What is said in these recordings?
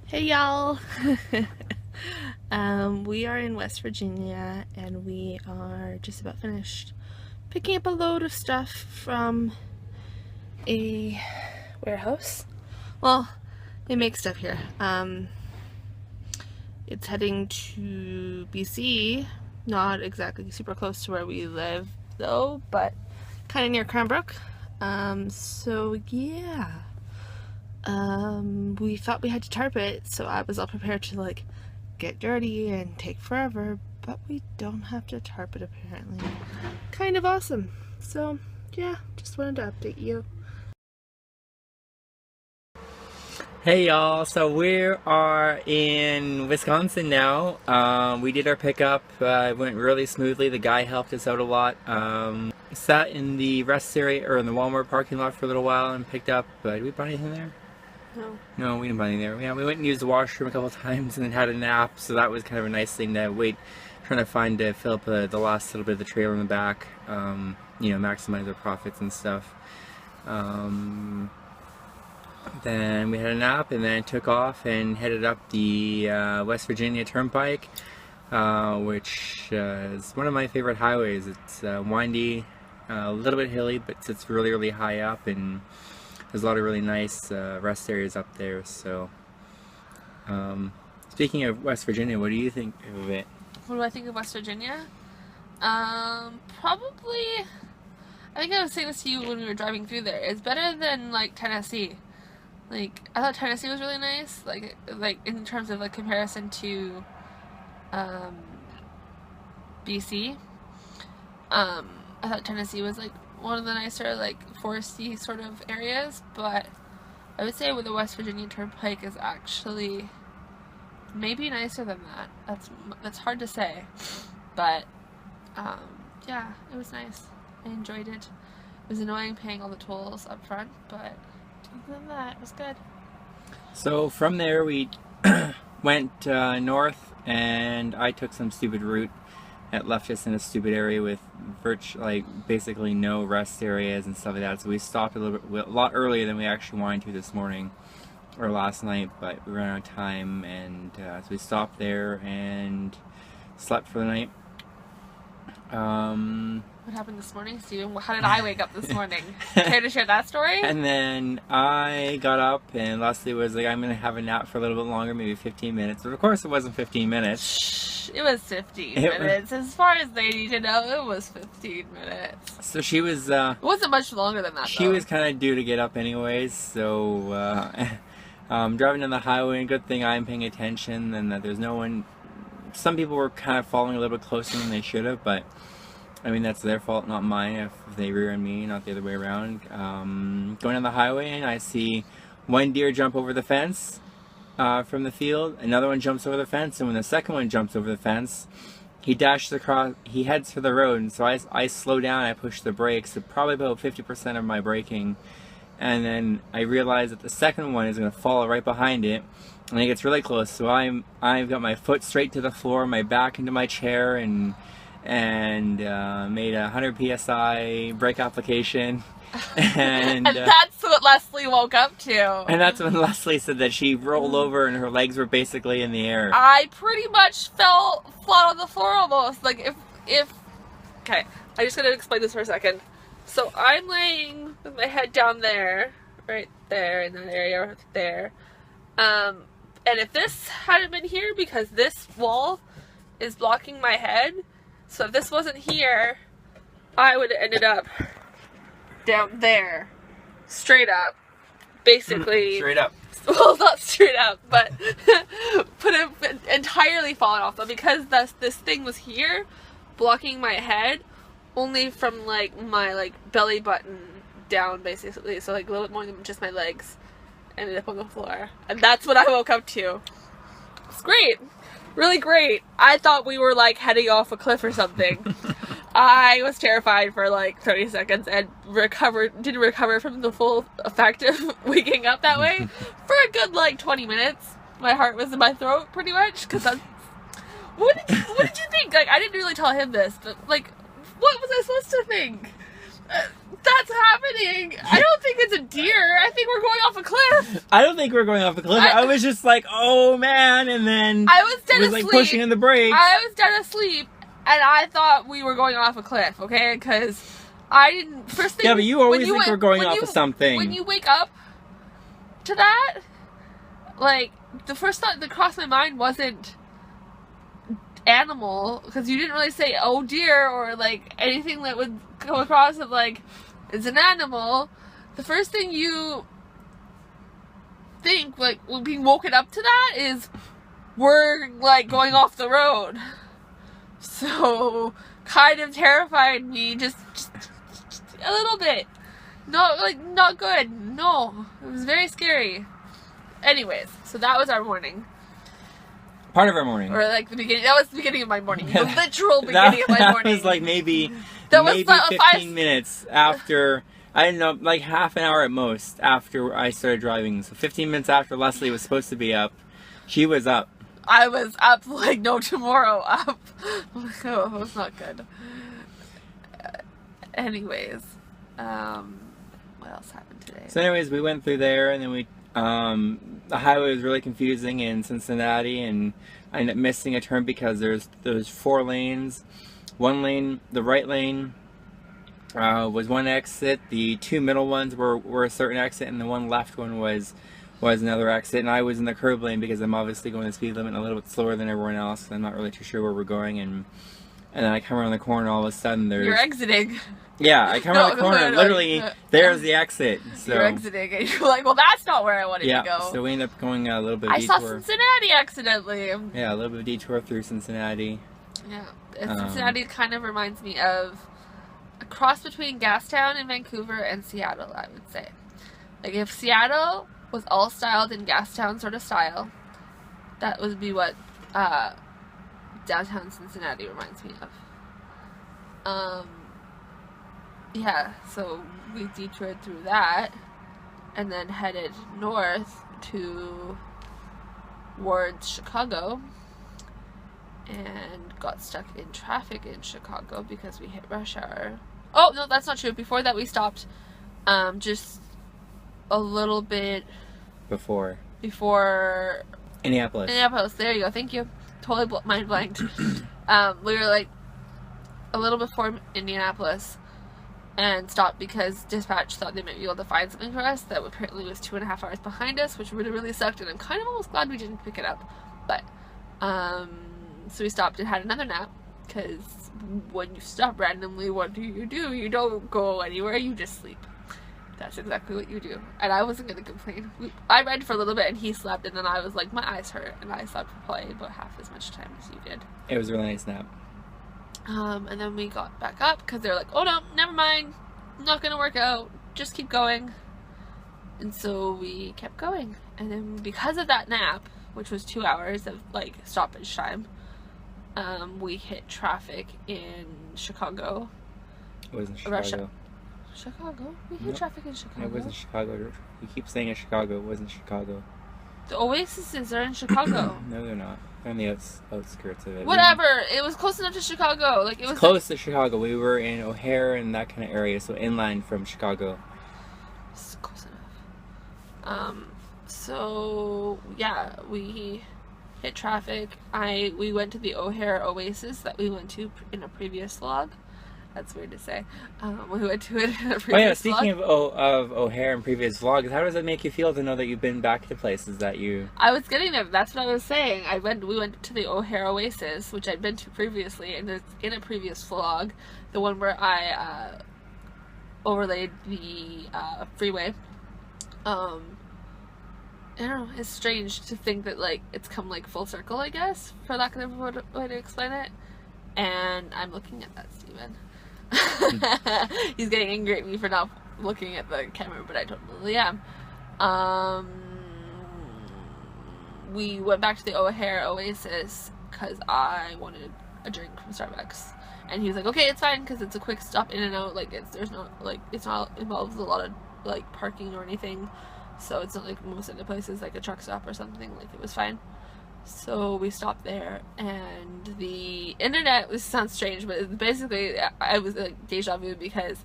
Hey y'all! We are in West Virginia and we are just about finished picking up a load of stuff from a warehouse. Well, they make stuff here. It's heading to BC, not exactly super close to where we live though, but kind of near Cranbrook. So yeah. We thought we had to tarp it, so I was all prepared to like get dirty and take forever, but we don't have to tarp it apparently. Kind of awesome. So yeah, just wanted to update you. Hey y'all, so we are in Wisconsin now. We did our pickup, it went really smoothly. The guy helped us out a lot. Sat in the rest area, or in the Walmart parking lot for a little while and picked up, did we buy anything there? No. No, we didn't buy anything there. Yeah, we went and used the washroom a couple times and then had a nap, so that was kind of a nice thing to wait, trying to fill up the last little bit of the trailer in the back, maximize our profits and stuff. Then we had a nap and then took off and headed up the West Virginia Turnpike, which is one of my favorite highways. It's windy, a little bit hilly, but it's really, really high up, and there's a lot of really nice rest areas up there. So, speaking of West Virginia, what do you think of it? What do I think of West Virginia? Probably, I think I was saying this to you when we were driving through there. It's better than like Tennessee. Like, I thought Tennessee was really nice, like in terms of like comparison to BC. I thought Tennessee was like one of the nicer like foresty sort of areas, but I would say with the West Virginia Turnpike is actually maybe nicer than that. That's hard to say, but yeah, it was nice. I enjoyed it. It was annoying paying all the tolls up front, but other than that, it was good. So from there we went north, and I took some stupid route that left us in a stupid area with basically no rest areas and stuff like that. So we stopped a lot earlier than we actually wanted to this morning or last night, but we ran out of time, and so we stopped there and slept for the night. What happened this morning, Steven? How did I wake up this morning? Care to share that story? And then I got up, and Leslie was like, I'm going to have a nap for a little bit longer, maybe 15 minutes. But of course it wasn't 15 minutes. Shh, it was 15 minutes. As far as they need to know, it was 15 minutes. So she was... it wasn't much longer than that, She was kind of due to get up anyways, so... driving down the highway, and good thing I'm paying attention and that there's no one... Some people were kind of following a little bit closer than they should have, but... I mean, that's their fault, not mine, if they rear-end me, not the other way around. Going down the highway, and I see one deer jump over the fence from the field. Another one jumps over the fence, and when the second one jumps over the fence, he dashes across, he heads for the road, and so I slow down, I push the brakes, so probably about 50% of my braking, and then I realize that the second one is going to follow right behind it, and it gets really close, so I've got my foot straight to the floor, my back into my chair, and made a 100 psi brake application, and that's what Leslie woke up to. And that's when Leslie said that she rolled over and her legs were basically in the air. I pretty much fell flat on the floor almost. Like if okay, I just gotta explain this for a second. So I'm laying with my head down there, right there in that area right there. And if this hadn't been here, because this wall is blocking my head. So if this wasn't here, I would have ended up down there. Straight up. Basically. Straight up. Well, not straight up, but entirely fallen off. But because this thing was here, blocking my head, only from like my belly button down basically. So like a little bit more than just my legs. Ended up on the floor. And that's what I woke up to. It's great. Really great. I thought we were like heading off a cliff or something. I was terrified for like 30 seconds and didn't recover from the full effect of waking up that way for a good like 20 minutes. My heart was in my throat pretty much, because that's... What did you think? Like, I didn't really tell him this, but like, what was I supposed to think? That's happening. I don't think it's a deer. I think we're going off a cliff. I don't think we're going off a cliff. I was just like, oh man, and then I was dead was asleep. like pushing in the brakes. I was dead asleep, and I thought we were going off a cliff. Okay, because I didn't. First thing. Yeah, but you always think wake- we're going when off you- of something. When you wake up to that, like the first thought that crossed my mind wasn't animal, because you didn't really say oh dear or like anything that would come across of like it's an animal. The first thing you think, like being woken up to that, is we're like going off the road. So kind of terrified me, just a little bit. Not good. No, it was very scary. Anyways, so that was our morning. Part of our morning. Or like the beginning. That was the beginning of my morning. The literal beginning of my that morning. was like maybe That was 15 minutes after. I don't know, like half an hour at most after I started driving. So 15 minutes after Leslie was supposed to be up, she was up. I was up like no tomorrow. Up. Oh, it was not good. Anyways, what else happened today? So anyways, we went through there, and then we the highway was really confusing in Cincinnati, and I ended up missing a turn because there's 4 lanes. One lane, the right lane, was one exit. The 2 middle ones were a certain exit, and the one left one was another exit. And I was in the curb lane because I'm obviously going the speed limit a little bit slower than everyone else. I'm not really too sure where we're going, and then I come around the corner, and all of a sudden there's... You're exiting. Yeah, I come around the corner, and literally, there's the exit. So, you're exiting, and you're like, well, that's not where I wanted to go. So we ended up going a little bit of I detour. saw Cincinnati accidentally. Yeah, a little bit of detour through Cincinnati. Yeah, Cincinnati kind of reminds me of a cross between Gastown in Vancouver and Seattle, I would say. Like, if Seattle was all styled in Gastown sort of style, that would be what downtown Cincinnati reminds me of. Yeah, so we detoured through that and then headed north towards Chicago and got stuck in traffic in Chicago because we hit rush hour. Oh, no, that's not true. Before that, we stopped just a little bit Before Indianapolis. There you go. Thank you. Totally mind blanked. We were like a little before Indianapolis and stopped because dispatch thought they might be able to find something for us that apparently was 2.5 hours behind us, which really, really sucked, and I'm kind of almost glad we didn't pick it up. But so we stopped and had another nap, because when you stop randomly, what do? You don't go anywhere, you just sleep. That's exactly what you do. And I wasn't going to complain. I read for a little bit and he slept, and then I was like, my eyes hurt, and I slept for probably about half as much time as you did. It was a really nice nap. And then we got back up because they were like, oh no, never mind, not going to work out, just keep going. And so we kept going. And then because of that nap, which was 2 hours of like stoppage time, we hit traffic in Chicago. It wasn't Chicago. Chicago? We hit traffic in Chicago. It wasn't Chicago. You keep saying it's Chicago. It wasn't Chicago. The Oases are in Chicago. No, they're not. They're on the outskirts of it. Whatever. It was close enough to Chicago. Like, it was close to Chicago. We were in O'Hare and that kind of area, so inland from Chicago. It's close enough. So yeah, we hit traffic. We went to the O'Hare Oasis that we went to in a previous vlog. That's weird to say. We went to it in a previous vlog. Oh yeah, speaking of O'Hare and previous vlogs, how does it make you feel to know that you've been back to places that you... I was getting there. That's what I was saying. We went to the O'Hare Oasis, which I'd been to previously, and it's in a previous vlog, the one where I overlaid the freeway. I don't know, it's strange to think that like it's come like full circle, I guess, for lack of a way to explain it. And I'm looking at that, Steven. He's getting angry at me for not looking at the camera, but I totally am. We went back to the O'Hare Oasis because I wanted a drink from Starbucks, and he was like, "Okay, it's fine because it's a quick stop in and out. Like it's not involves a lot of like parking or anything, so it's not like most other places like a truck stop or something. Like it was fine." So we stopped there, and the internet sounds strange, but basically I was like deja vu because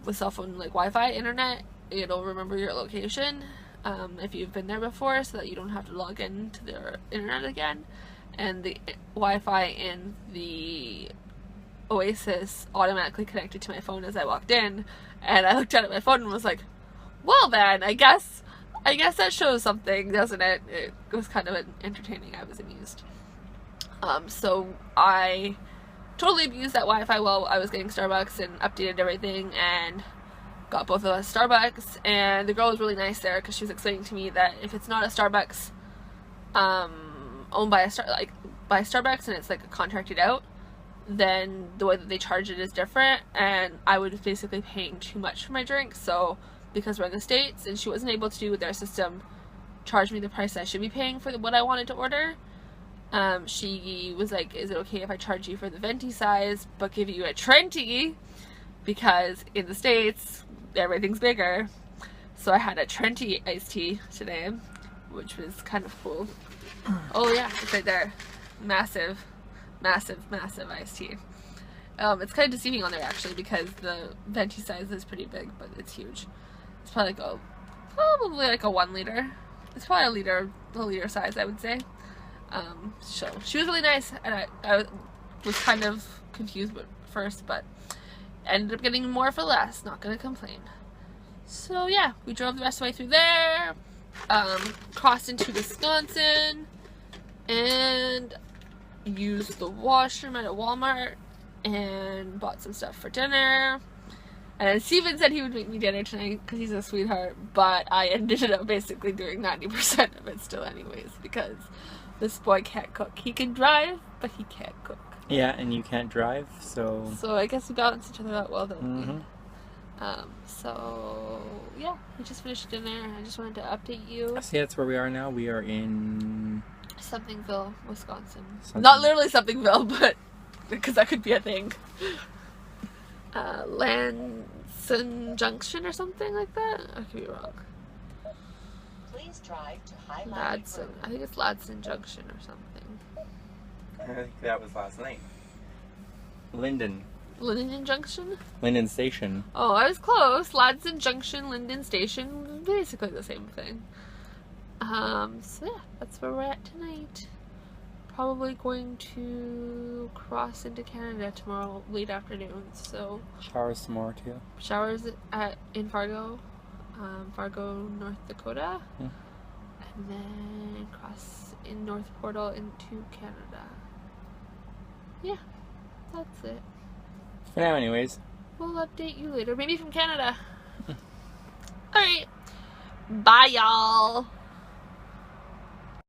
with cell phone like Wi-Fi internet, it'll remember your location if you've been there before, so that you don't have to log into their internet again. And the Wi-Fi in the Oasis automatically connected to my phone as I walked in, and I looked at my phone and was like, well then, I guess that shows something, doesn't it? It was kind of entertaining. I was amused. So I totally abused that Wi-Fi while I was getting Starbucks and updated everything and got both of us Starbucks. And the girl was really nice there because she was explaining to me that if it's not a Starbucks owned by by Starbucks and it's like contracted out, then the way that they charge it is different, and I was basically paying too much for my drink. So because we're in the States and she wasn't able to do with their system charge me the price I should be paying for what I wanted to order, she was like, is it okay if I charge you for the venti size but give you a Trenti, because in the States everything's bigger. So I had a Trenti iced tea today, which was kind of cool. Oh yeah, it's right there. Massive iced tea. It's kind of deceiving on there actually, because the venti size is pretty big, but it's huge. It's probably like a 1 liter. It's probably a liter size, I would say. So she was really nice, and I was kind of confused at first, but ended up getting more for less. Not gonna complain. So yeah, we drove the rest of the way through there, crossed into Wisconsin, and used the washroom at a Walmart and bought some stuff for dinner. And Steven said he would make me dinner tonight because he's a sweetheart, but I ended up basically doing 90% of it still anyways, because this boy can't cook. He can drive, but he can't cook. Yeah, and you can't drive, so... So I guess we balance each other out well, don't Mm-hmm. we? So yeah, we just finished dinner. I just wanted to update you. See, that's where we are now. We are in... Somethingville, Wisconsin. Not literally Somethingville, but because that could be a thing. Ladson Junction or something like that? I could be wrong. Please drive to Highline Ladson. Road. I think it's Ladson Junction or something. I think that was last night. Linden Junction? Linden Station. Oh, I was close. Ladson Junction, Linden Station, basically the same thing. So yeah, that's where we're at tonight. Probably going to cross into Canada tomorrow late afternoon, so Showers some more too. showers in Fargo, North Dakota, Hmm. and then cross in North Portal into Canada. Yeah, that's it. For now, anyways. We'll update you later, maybe from Canada. Alright, bye y'all.